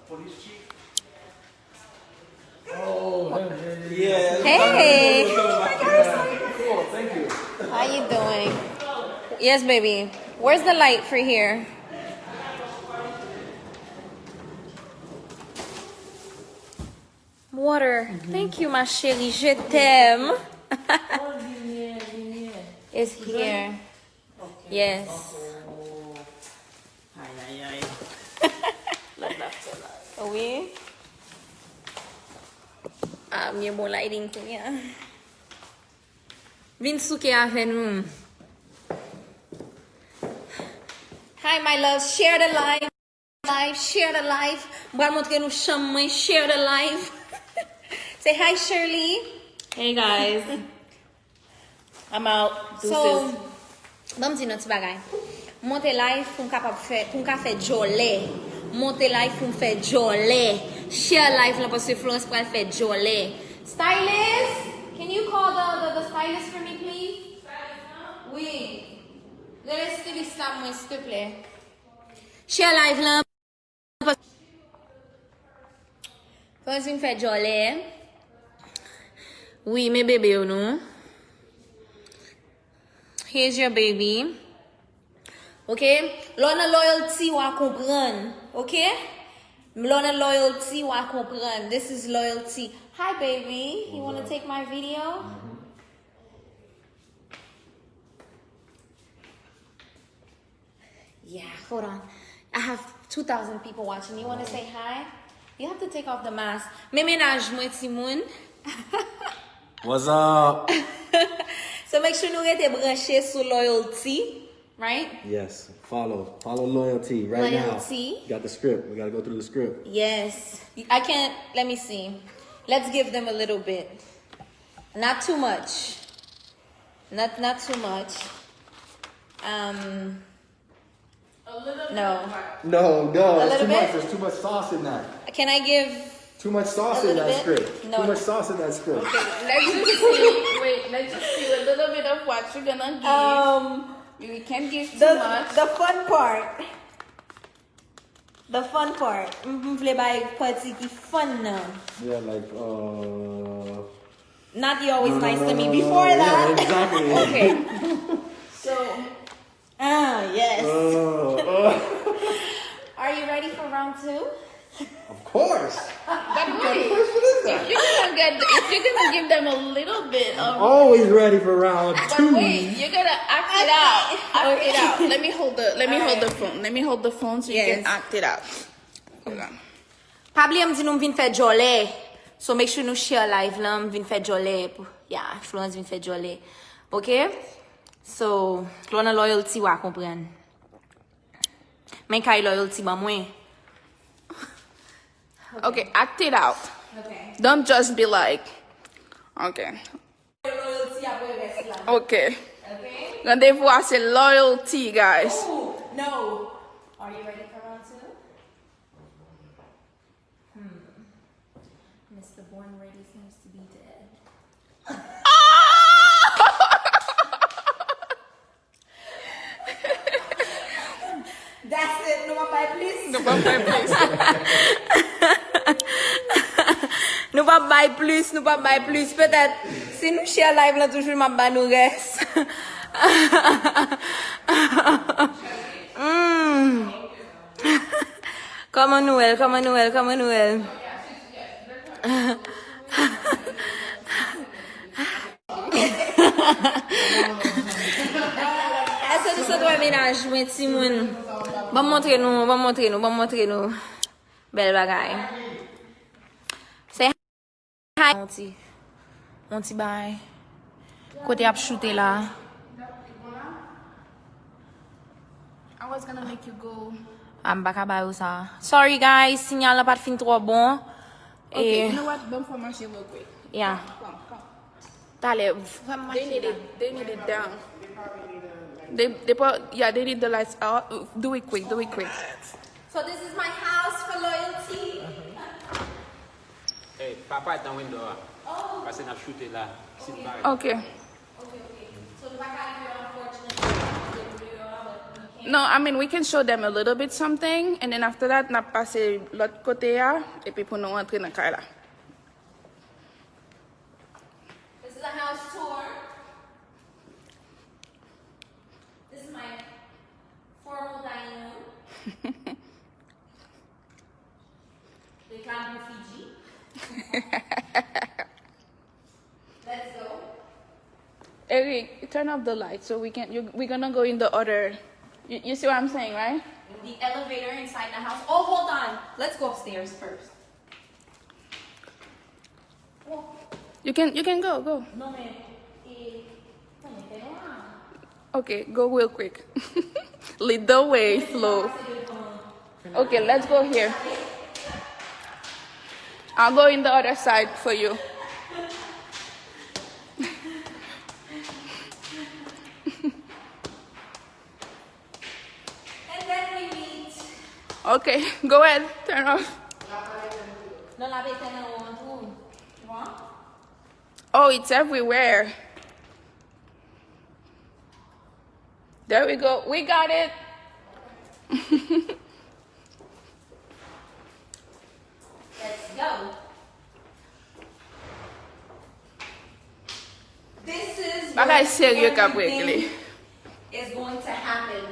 police chief. Oh, Yeah. Hey. cool. Thank you. How you doing? Yes, baby. Where's the light for here? Water. Thank you, ma chérie. Je t'aime. It's here. Yes. Oui. Miye bon lighting ko niya. Vin souke avec nous. Hi, my love. Share the live. Share the live. Bwa montre nou chambre mwen. Share the live. Say hi, Shirley. Hey guys. I'm out. So, bon di nou ti bagay. Monte live pou m ka fè jolè. Monte live pou m fè jolè. Share live la parce que Florence pral fè jolè. Stylist, can you call the stylist for me, please? Oui. Le styliste la mwen, s'il te plaît. Share live la. Florence vin fè jolè. Oui, mes bébés ou nou. Here's your baby. Okay? Lona loyalty wa kompran. Okay? Lona loyalty wa kompran. This is loyalty. Hi, baby. You want to take my video? Yeah, hold on. I have 2,000 people watching. You want to say hi? You have to take off the mask. Me menaj mwen ti moun. What's up? So make sure you rete branché sur loyalty, right? Yes. Follow loyalty right Loyalty. now. Got the script. We gotta go through the script. Yes. I can't, let me see. Let's give them a little bit. Not too much. Not too much. A little No. No. A It's little too much. bit? There's too much sauce in that. Can I give? Too much sauce A in little that bit? script. No. Too much sauce in that script. Let's just see. Wait, let's just see a little bit of what you're gonna give. We can't give too much. The fun part. The fun part. Vle bay party ki fun now. Yeah, like Not you always nice to me no, before yeah, that. exactly. Okay. So. Yes. Are you ready for round 2? Of course. But wait, What is that? if you're gonna give them a little bit of. Always ready for round But 2. wait, you're gonna act it out. Act it out. Let me hold the phone. Let me hold the phone so you Yes. can act it out. Hold on. Pabli am di nou vin fè jolè. So make sure nou share live la, vin fè jolè. Yeah, Florence vin fè jolè. Okay? So, lona loyalty wa kompren. Men kay loyalty ba mwen. Okay, act it out. Okay. Don't just be like, okay. Loyalty apwe res la. Okay. Okay? Rendezvous à c'est loyalty, guys. Ooh, no. Are you ready for round 2? Mr. Born Ready seems to be dead. That's it. No more please. No, please. Nou pa bay plus. Peut-être, si nou share live la toujou, ma ba nou res. Come on, Noël. Asa nou sa dwa menaj, mwen ti moun. Ba montre nou. Bel bagay. Say hi. Monti bay. Kote ap shoote la. I was gonna make you go. Am baka bay ou sa. Sorry guys, sinyal la pat fin tro bon. Okay, you know what? Don't for my shit real quick. Yeah. Come. Tale. They need it down. They need the lights out. Do it quick. So this is my house for loyalty. Hey, papa est dans le window. Parce que nous shooté là. Sit back. Okay. Okay. So the back out here, unfortunately, but we No, I mean, we can show them a little bit something, and then after that, n'a passé l'autre côté, et puis pour nous rentrer dans la là. This is a house tour. This is my formal dining room. Reclame Fiji. Let's go. Eric, turn off the light so we can. We're gonna go in the other. You see what I'm saying, right? The elevator inside the house. Oh, hold on. Let's go upstairs first. Oh, You can go. no me. Okay, go real quick. Lead the way, slow. Okay, let's go here. I'll go in the other side for you. And then we meet. Okay, go ahead, turn off. No la vete en un room. Tu vois? Oh, it's everywhere. There we go. We got it. Let's go. This is Bagay sérieux qu'a everything réglé. is going to happen.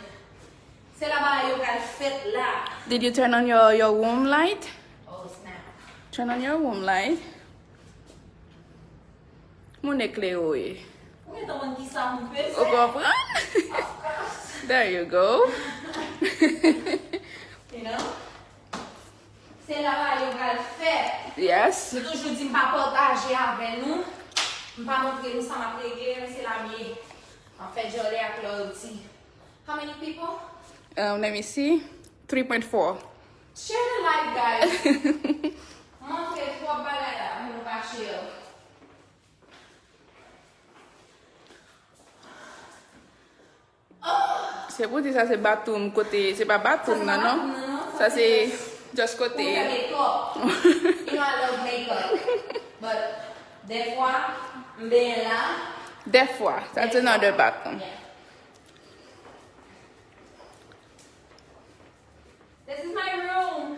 C'est là-bas yo gal fait là. Did you turn on your room light? Oh snap. Turn on your room light. Mon éclairou. Ou yon moun ki sa moun pe Vous comprenez? There you go. You know? C'est là-bas yo gal fait. Yes. Je toujours dis m'pa partager avec nous. M'pa montrer nous ça m'a réglé, mais c'est la mienne. En fait, je l'ai avec l'autre. How many people? Let me see. 3.4. Share the life, guys. Montrez trois bagages là, nous pas share. C'est pour dire ça, c'est bathroom côté. C'est pas bathroom, non, non? Ça, c'est just Pour côté. faire make-up. You know I love makeup. But des fois, m'ben là. Des fois. That's another bathroom. Yeah. This is my room.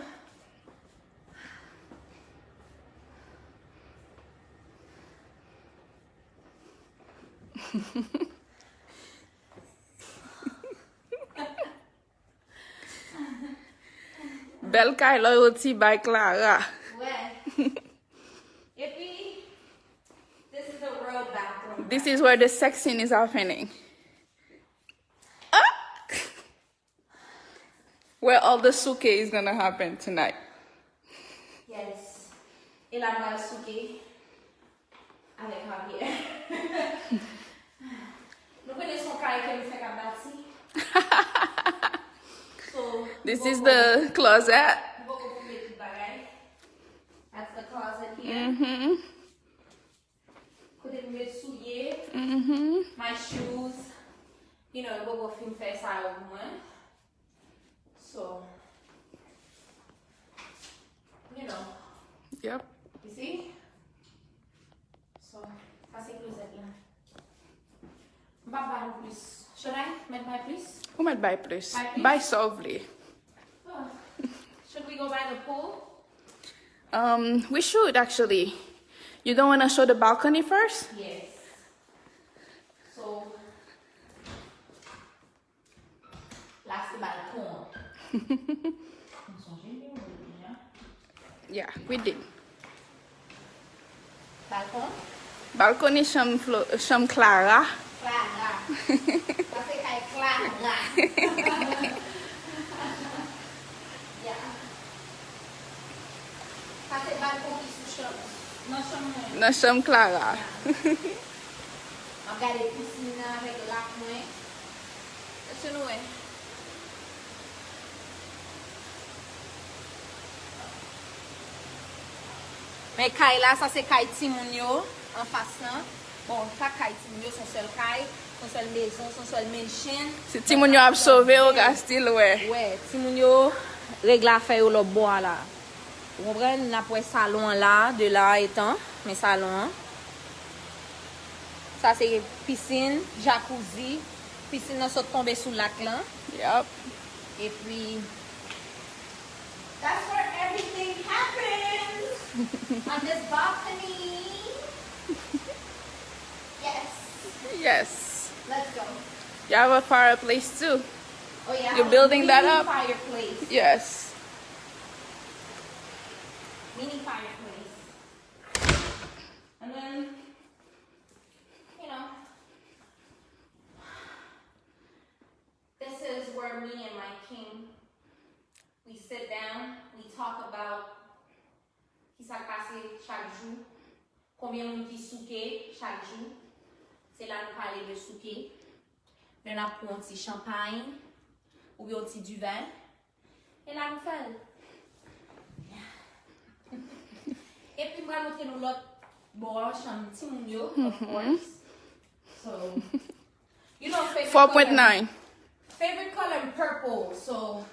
Belle caille loyauty by Clara. Ouais. Et puis, this is the road bathroom. This is where the sex scene is happening. Ah! Where all the souke is gonna happen tonight. Yes. Et là, on va souquer avec Javier. Nous connaissons Kai qui nous fait comme bâti. So, This is the closet. That's the closet here. Mm-hmm. Côté de mes souliers, Mm-hmm. my shoes. You know, go film faire ça au moins. So, you know, Yep. you see? So, ça c'est closet là. Pas plus. Should I make my plus? Who might buy plus? Buy plus? Buy softly. Oh. Should we go by the pool? We should actually. You don't want to show the balcony first? Yes. So, là c'est balcon. Yeah, we did. Balcon? Balcony Sham Clara. Clara. Ça c'est Clara. Yeah. Ça c'est balcon qui sous chambre. Non, chambre. No Sham Clara. On regarde les piscines avec le lac moins. C'est nous, ouais. Mais Kai là, ça c'est Kai Timounio en passant. Bon, ça Kai Timounio, son seul Kai, son seule maison, son seul machine. Si Timounio a sauvé au gars still, ouais. Ouais, Timounio règle affaire au le bois là. Vous comprenez, on a pour salon là, de là étant, mes salons. Ça c'est piscine, jacuzzi. Piscine, on saute tomber sous le lac là. Yep. If we... That's where everything happens. On this balcony. Yes. Yes. Let's go. You have a fireplace too. Oh yeah. You're building that Mini up? Fireplace. Yes. Mini fireplace. And then, you know, this is where me and my king, we sit down, we talk about qui s'est passé chaque jour, combien de qui souqué chaque jour. C'est là nous parler de souqué. Nous avons un petit champagne ou bien un petit du vin. Et là nous faisons. Et puis, je vais montrer nous l'autre chambre petit mounio, of course. So, you know, 4.9. Favorite color purple. So,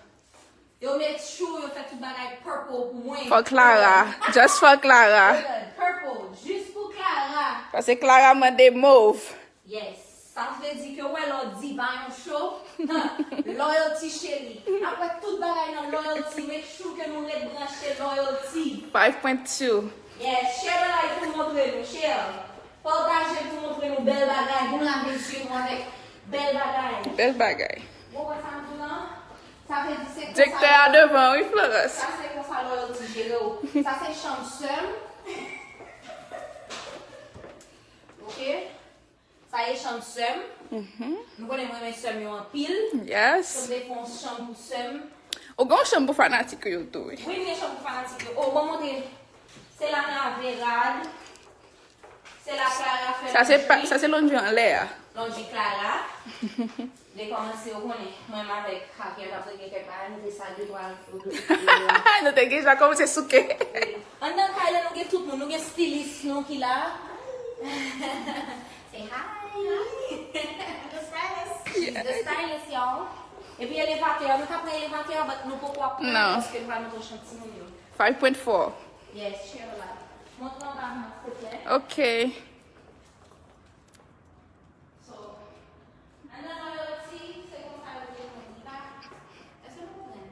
you make sure you fait tout bagay purple pour moi. For Clara. Just for Clara. Good. Purple, juste pour Clara. Parce que Clara m'a des mauve. Yes. Ça veut dire que ouais, l'on dit bah un show. Loyalty chérie. Après tout bagay dans loyalty, make sure que nous rebrancher loyalty. 5.2. Yes, share life pour montrer nous, share. Partager pour montrer nous belle bagay. Vous l'avez sur moi avec belle bagay. Belle bagaille. Vous voyez ça maintenant? Ça fait 17 Directeur à devant, oui, Florence. Ça c'est pour ça loyalty chérie. Ça c'est chambre seule. Ok? Ça est chambre seule. Nous connaissons mes sœurs en pile. Yes. Comme des fonds chambre seule. Ou gon chambre fanatique yo tout. Oui, mes chambres fanatiques. Oh, bon, c'est la navrade. C'est la Clara fait. Ça c'est l'ondu en l'air. L'ondu Clara. J'ai commencé au connaître. Moi, avec Hacker, après quelque part, nous avons ça de droit. Nous t'ai déjà commencé à souquer. En tant que nous avons tout le monde, nous avons styliste nous qui là. Say hi. The stylist. The stylist, y'all. Et puis l'élévateur, nous avons l'élévateur, mais nous ne pouvons pas prendre parce que nous avons notre chantier. 5.4. Yes, share a lot. Montre-moi par moi, s'il te plaît. Okay. So, and then loyalty, c'est comme ça, le diva. Est-ce que vous comprenez?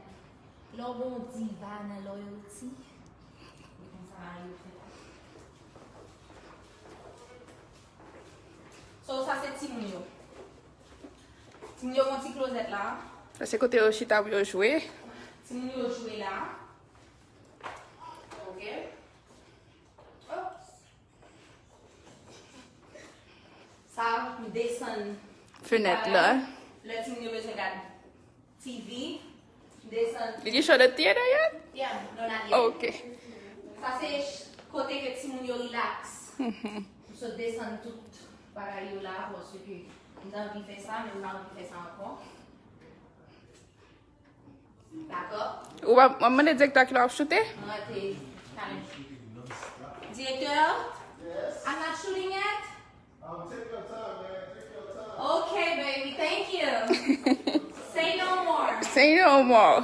Le bon diva dans loyalty. Comme ça, il fait. So, ça c'est Timonio. Timonio, mon petit closet là. Ça c'est côté Oshita pour jouer. Timonio jouer là. Ok. Oups. Ça, nous descend. Fenêtre là. Le Timonio besoin de TV. Descend. Did you show the theater yet? Yeah, non, not yet. Oh, okay. Ça c'est côté que Timonio relax. Se descend tout pareil là parce que nous avons envie de faire ça, mais nous avons envie de faire ça encore. D'accord? Ou va demander directeur qui l'a shooté? Directeur? Yes. I'm not shooting yet? Take your time, man. Take your time. Okay, baby. Thank you. Say no more. Say no more.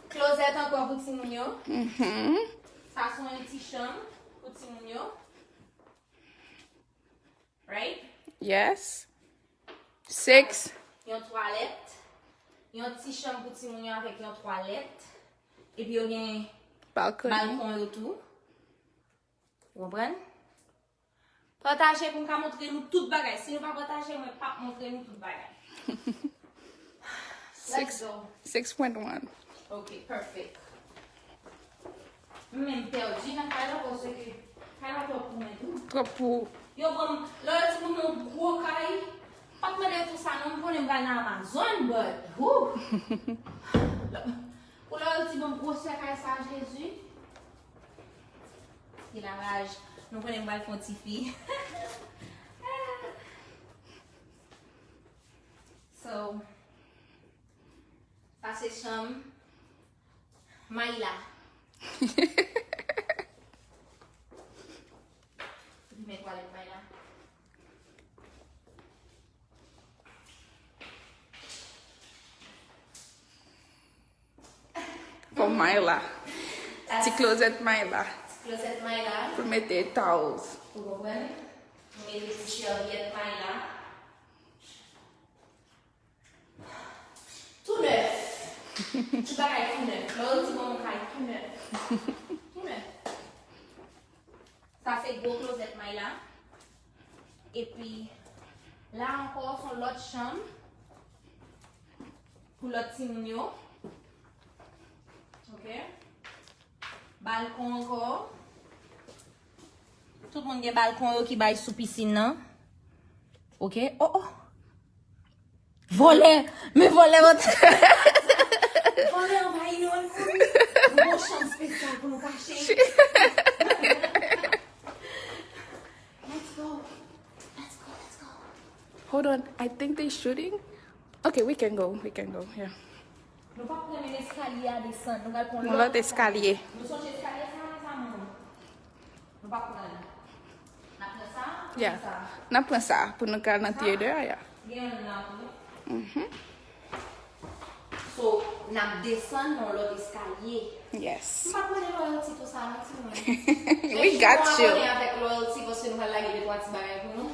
Closet encore pour Timonio. Ça sont un petit chambre pour Timonio. Right? Yes. 6. Il y a une toilette. Il y a un petit chambre pour Timonio avec une toilette. Et puis il y a un Balcony. balcon autour. Vous comprenez? Partagez pour nous montrer nous tout bagay. Si nous pas partager, on ne pas montrer nous tout bagay. Let's go. 6.1. Okay, perfect. Même perdu dans la parce que quand on pour nous. Trop pour. Yo bon, là tu mon gros caille. Pas me tout ça non pour nous aller dans Amazon, but who? Pour là tu mon gros sac à ça Jésus. Il a rage. Nous prenons mal fontifi. So, ça c'est chambre. Maïla. Tu mets quoi avec Maïla? Pour Myla. Petit closet Myla. Closet Maïla. Pour mettre des towels. Vous comprenez? Vous mettez des serviettes Maïla. Tu bagaille tout neuf. L'autre, tu vas mon caille tout neuf. Tout neuf. Ça c'est gros closet maille là. Et puis, là encore, son l'autre chambre. Pour l'autre timnio. Ok. Balcon encore. Tout le monde a un balcon qui baille sous piscine, non? Ok? Oh, oh! Voler! Mais voler votre... Voler, on va y aller. Une chambre spéciale pour nous cacher. Let's go. Let's go, let's go. Hold on, I think they're shooting. Okay, we can go, yeah. Nous pas prendre l'escalier à descendre. Nous allons prendre L'autre escalier. Nous sommes chez l'escalier, ça, nous pas prendre. Nous prendre ça? Yeah. N'a prend ça pour nous faire notre theater, yeah. So, nous descendons dans l'autre escalier. Yes. Nous pas prendre loyalty tout ça, non? We got you. Avec loyalty parce que nous allons laguer des trois petits bagages pour nous.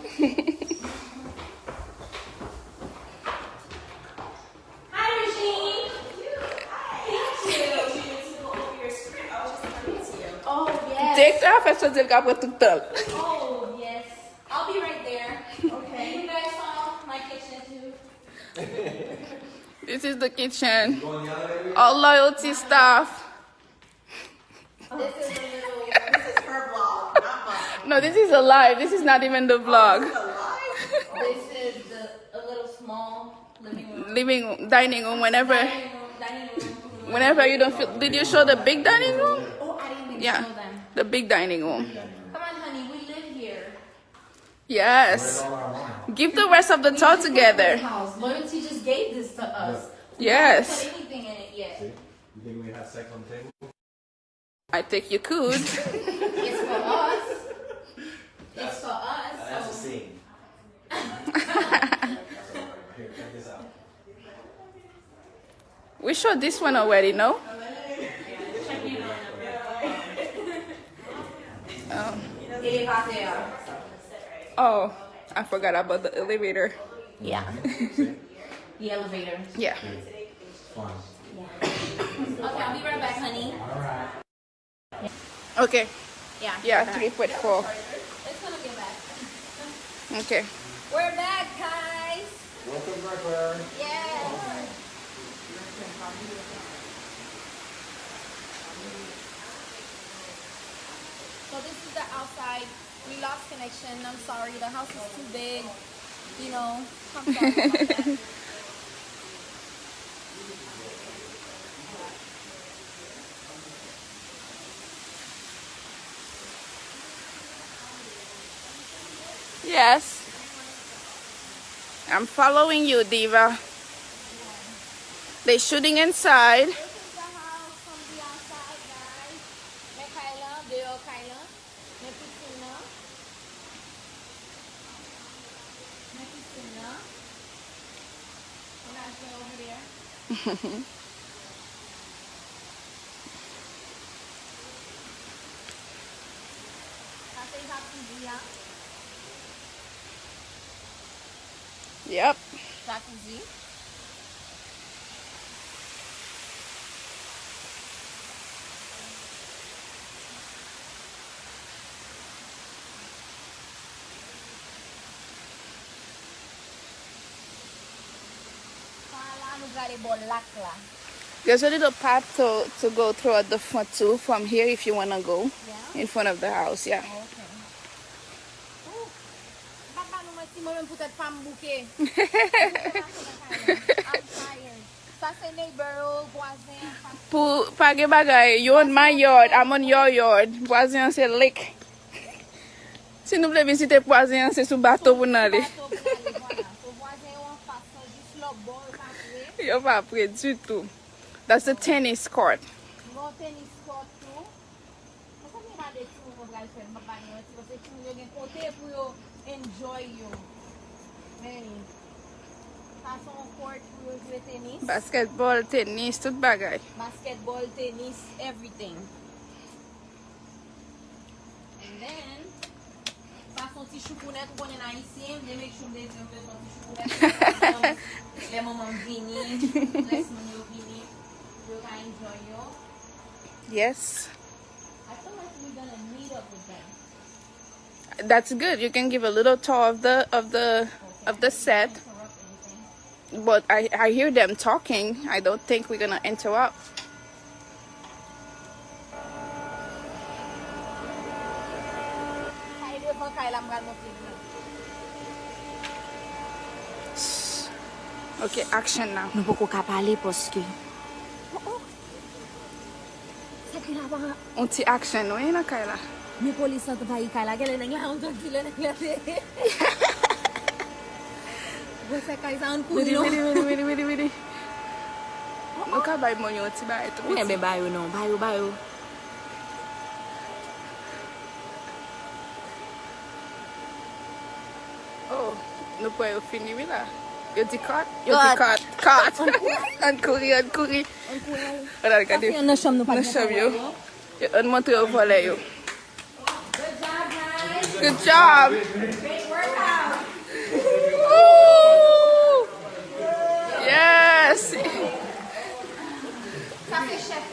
Take off and so they'll go to talk. Oh, yes. I'll be right there. Okay. You guys saw my kitchen too. This is the kitchen. All loyalty stuff. This is her vlog, not mine. No, this is a live. This is not even the vlog. This is a little small living room. Dining room. Whenever you don't feel. Did you show the big dining room? Oh, I didn't even Yeah, show them. the big dining room. Come on, honey, we live here. Yes. Give the rest of the tour together. House. Loyalty just gave this to us. Yes. We haven't put anything in it yet. You think we have sex on the table? I think you could. It's for us. It's for us. That's a So. scene. Here, check this out. We showed this one already, no? Elevator. Oh, I forgot about the elevator. Yeah. The elevator. Yeah. Fine. Okay, I'll be right back, honey. Okay. Yeah. Yeah, okay. 3.4. It's gonna get back. Okay. We're back, guys. Welcome back, Larry. Yeah. So this is the outside. We lost connection. I'm sorry. The house is too big. You know, I'm sorry about that. Yes. I'm following you, Diva. They're shooting inside. This is the house from the outside, guys. Mekaila, Deo Kaila, Mepisina. Mepisina. And that's over there. That's a jacuzzi, yeah. Yep. Jacuzzi. There's a little path to go through at the front too from here if you want to go Yeah? in front of the house. Yeah. Okay. Oh. Papa, nous mettons moi-même peut-être pas me bouquer. I'm tired. Ça c'est neighbor, voisin. Pour pas de bagay, you on my yard, I'm on your yard. Voisin c'est lake. Si nous voulons visiter voisin, c'est sous bateau pour nous aller. Yo pas près du tout. That's the tennis court. No tennis court too. Pourquoi vous regardez tout pour aller faire ma bagnole? Parce que vous avez un côté pour enjoy you. Mais façon court pour jouer tennis. Basketball, tennis, tout bagay. Basketball, tennis, everything. And then, façon petit choupounette, on est haïtien, je make sure des façon petit choupounette. Les mamans vini, les mamans vini. You can enjoy you. Yes. I feel like we're gonna meet up with them. That's good. You can give a little tour of the set. Interrupt anything. But I hear them talking. I don't think we're gonna interrupt. Okay, action now. Nous pouvons pas parler parce que. C'est que là-bas. On t'y action, oui, na Kayla. Mais police sont pas y kala gele nang la on dit le nang la. Você cai sa on Widi, courir. widi, widi, widi. No ka bay mo yon ti bay to. Oui, mais bayo non, bayo. Oh, no po yo fini wila. Yo di cut? Cut. Cut. An kouri. Ala regardez. On a chambre nous pas. No show yo. Yo an montre yo vole yo. Good job, guys. Good job. Great workout. Woo! Yes. Ça fait chef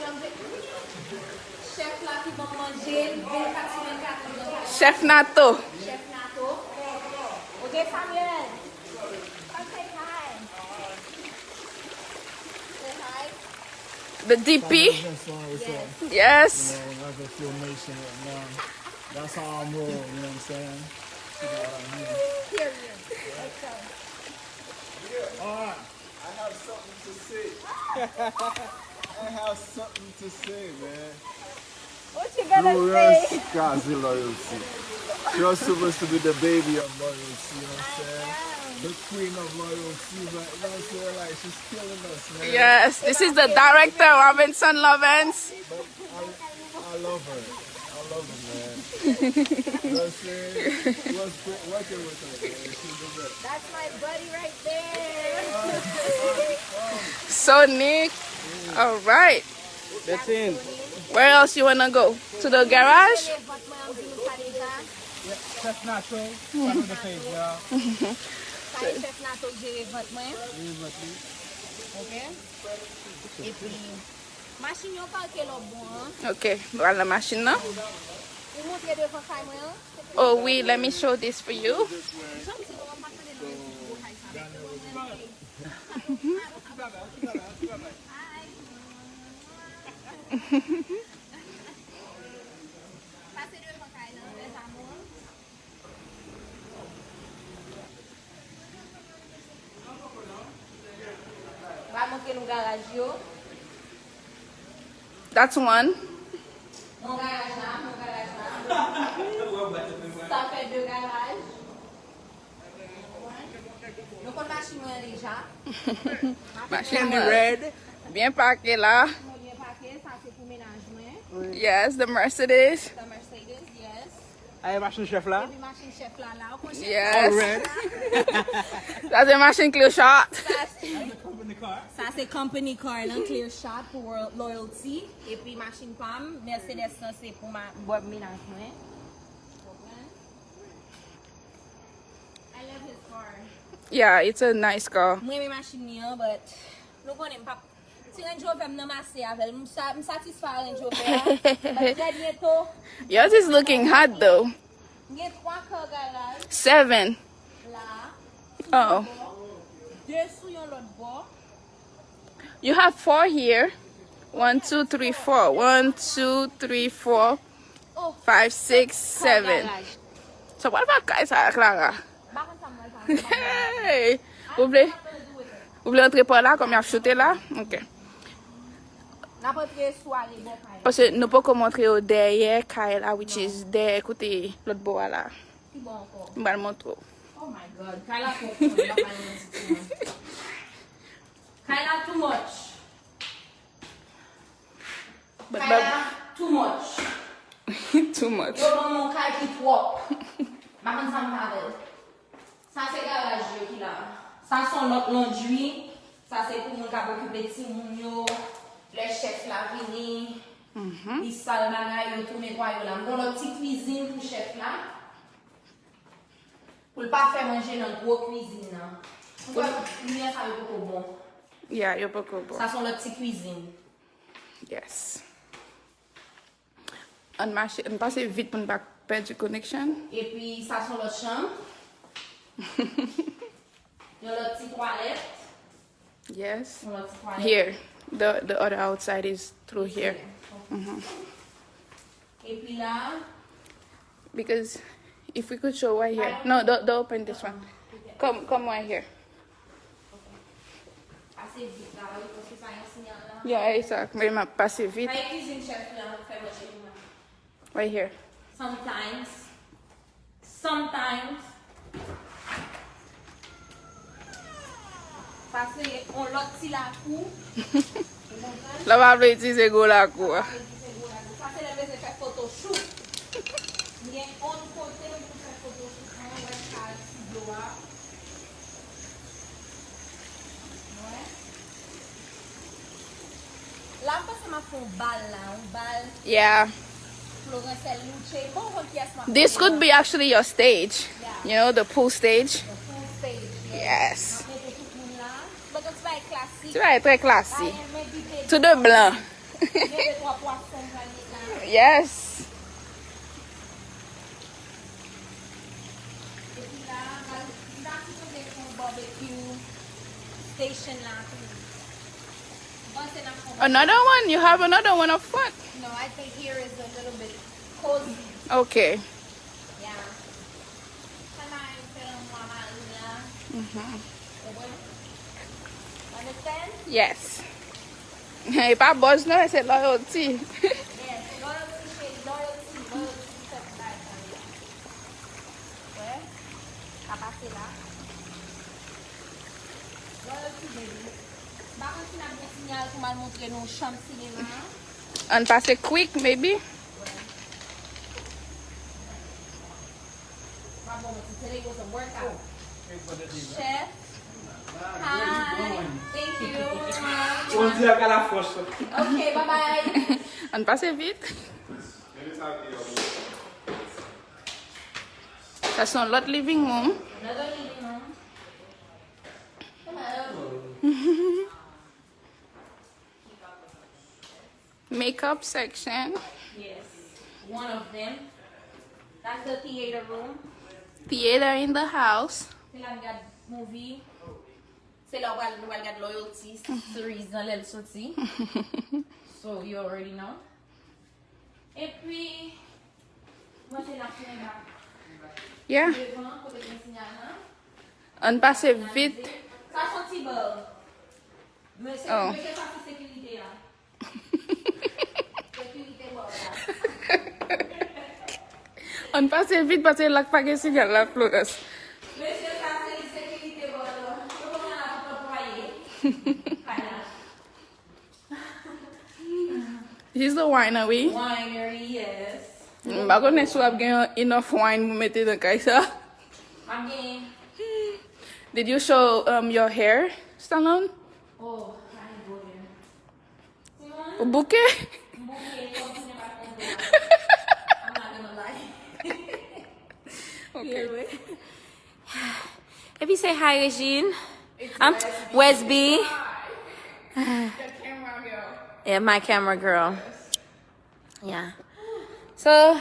là qui va manger 24/24. Chef Nato. Chef Nato. OK, Samuel. Come say hi. Say hi. The DP. Yes. Yes. Like a filmation right now. That's how I'm rolling, you know what I'm saying? You know what I mean? Period. Let's go. Alright. I have something to say. I have something to say, man. What you gonna Florence say? Kazi loyalty. You're supposed to be the baby of loyalty, you know what I'm saying? The queen of loyalty, but you know what I'm saying? Like, she's killing us, man. Yes. This is the director, Robinson Lovens. But I love her. I love her, man. You know what I'm saying? It was great working with her, man. She's the best. That's my buddy right there. So Nick. All right. That's in. Where else you wanna go? To the garage? Chef Nacho, follow the page, y'all. Chef Nato gère votre main. OK? Et puis, machine yo pas que lo bon. Okay. Voilà la machine now. Vous montrez devant caméra. Oh oui, let me show this for you. Passez devant caméra, les amours. Va montrer le garage yo. That's one. Mon garage là. Ça fait 2 garages. Nous avons machine déjà. Machine red. Bien parqué là. Bien parqué, ça c'est pour ménagement. Yes, the Mercedes. The Mercedes, yes. Aye, machine chef là. Et puis machine chef là. Yes. That's a machine clear shot. Ça c'est company car, là, clear shot pour loyalty. Et puis machine PAM, Mercedes ça c'est pour ma ménagement. I love his car. Yeah, it's a nice car. Moi mes machines là, but nous connaissons pas. Si Range Rover me masser avec, me satisfait Range Rover. Mais très bientôt, Yours is looking hot though. il y a 3 cars garage 7. là. Oh. 2 sur l'autre bord. You have 4 here. 1, 2, 3, 4. 1, 2, 3, 4, Oh, 5, 6, 7. So what about guys, Clara? Bakon ça me va. Hey! Vous voulez entrer par là comme il a shooté là? Ok. N'a pas pris soirée bon paille. Parce que nous pouvons montrer au derrière Kayla, which is there, écoutez l'autre bois là. Qui bon encore. Je vais le montrer. Oh my god, Kyla Kyla too much. But Kyla too much. too much. Yo bon mon Kyla qui trop. Bakon ça me va. Ça c'est garage qui là. Ça sont notre laundry. Ça c'est pour mon cap occuper petit moun yo. Les chefs là vini. Ils sale bagay yo tout nettoyer là. Mon notre petite cuisine pour chef là. Pour pas faire manger dans gros cuisine là. Pourquoi lumière ça est beaucoup bon. Yeah, you're beaucoup bon. Ça sont notre petite cuisine. Yes. On passe vite pour ne pas perdre du connection. Et puis, ça sont l'autre chambre. Il y a l'autre petite toilette. Yes. L'autre petite toilette. Here. The other outside is through here. Et puis là, Because if we could show right here. No, don't open this one. Come right here. assez vite là, oui, parce que ça y a un signal là. Yeah, exact. Mais m'a passé vite. Ça y est, cuisine chef là, on fait manger pour moi. Right here. Sometimes. Parce qu'on l'autre si la cour. Là, on va utiliser go la cour. Ça c'est le baiser faire photoshoot. Il y a un autre côté pour faire photoshoot. On va faire un petit blow up. Ouais. Là, parce que m'a fait un bal là, un bal. Yeah. Florence elle luche. Bon, on pièce m'a. This could be actually your stage. You know, the pool stage. The full stage. Yes. Donc, tu vas être classique. Tu vas être très classique. Tout de blanc. Yes. Et puis là, on va faire un barbecue station là. Another one? You have another one up front. No, I think here is a little bit cozy. Okay. Yeah. Understand? Yes. Et pas boss, non, c'est loyalty. Yes. Loyalty. Ouais. Ça passe là. Loyalty, baby. Par contre, si on a un signal pour mal montrer nos chambres cinéma. And pass it quick, maybe. Bravo, today was a workout. Chef. Hi. Thank you. On dit à la force. Okay, bye bye. And pass it vite. Ça c'est l'autre living room. Another living room. Hello. Makeup section. Yes. One of them. That's the theater room. Theater in the house. C'est là où il y a movie. C'est là où il y a loyalty series dans l'aile sortie. So you already know. Et puis, moi c'est la cinéma. Yeah. Devant, côté du signal, hein. And pass it vite. Ça c'est petit bol. Mais c'est Oh. ça c'est sécurité là. Sécurité bol là. On passe vite parce que là pas de signal la Florence. Monsieur, ça c'est sécurité bol là. Je peux pas employer. He's the winery. Winery, yes. Ba connais si vous avez enough wine pour mettre dans caisse. I'm getting. Did you show your hair salon? Oh, I ain't go there. Simon? Bouquet? Bouquet, continue pas compter. I'm not gonna lie. Okay. If you say hi, Regine. Where's B? Yeah, my camera girl. Yeah. So,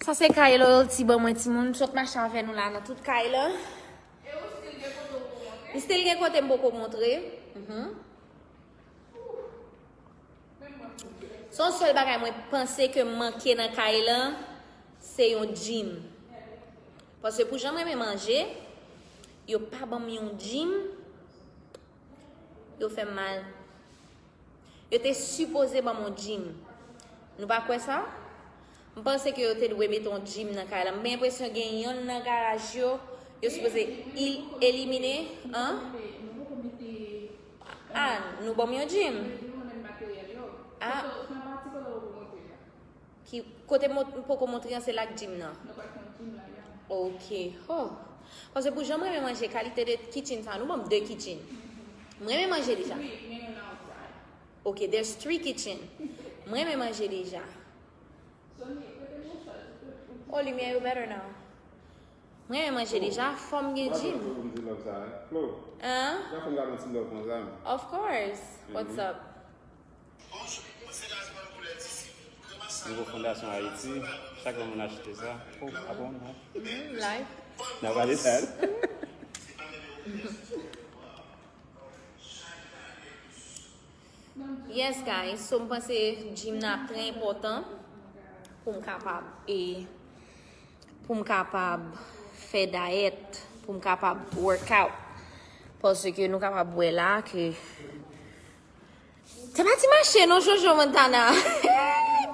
ça c'est Kyle loyalty bon moi ti moun tout machin avec nous là dans toute Kyle là. Il still gen côté beaucoup montrer. Son seul bagay moi penser que manquer dans Kyle là, c'est un gym. Parce que pour jamais manger, yo pas bon un gym. Yo fait mal. Yo te supposé bon mon gym. Nous pas quoi ça? Je pense que yo te doit mettre un gym dans la J'ai l'impression que yon dans garage yo supposé éliminer hein? Ah, nous bon un gym. Ah. Qui côté pour montrer c'est la gym là. OK. Oh. Parce que pour jamais manger qualité de kitchen ça nous bon deux kitchen. Moi même manger déjà. OK, there's 3 kitchen. Moi même manger déjà. Oh, lumière est better now. Moi même manger déjà forme de gym. Hein? Of course. What's up? Niveau Fondation Haïti, chaque fois qu'on achète ça, oh, ah bon, non? Live. Non, pas ça. Yes, guys. So, je pense que le gym est très important pour me capable faire diète, pour me capable workout. Parce que nous capable voir là que c'est pas si marché non Jojo Montana.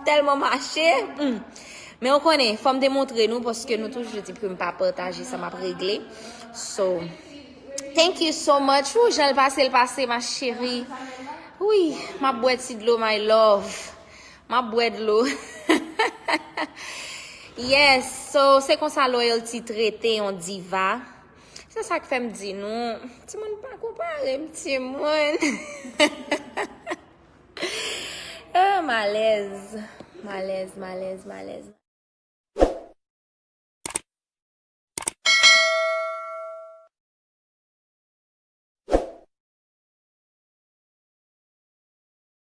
Tellement marché. Mais on connaît, faut me démontrer nous parce que nous toujours dit que me pas partager ça m'a réglé. So, thank you so much. Ouh, j'ai le passé ma chérie. Oui, ma boîte de l'eau, my love. Ma boîte de l'eau. Yes, so c'est comme ça loyalty traité on diva. C'est ça que fait me dire non. Petit monde pas comparer, petit monde. Ah, malaise.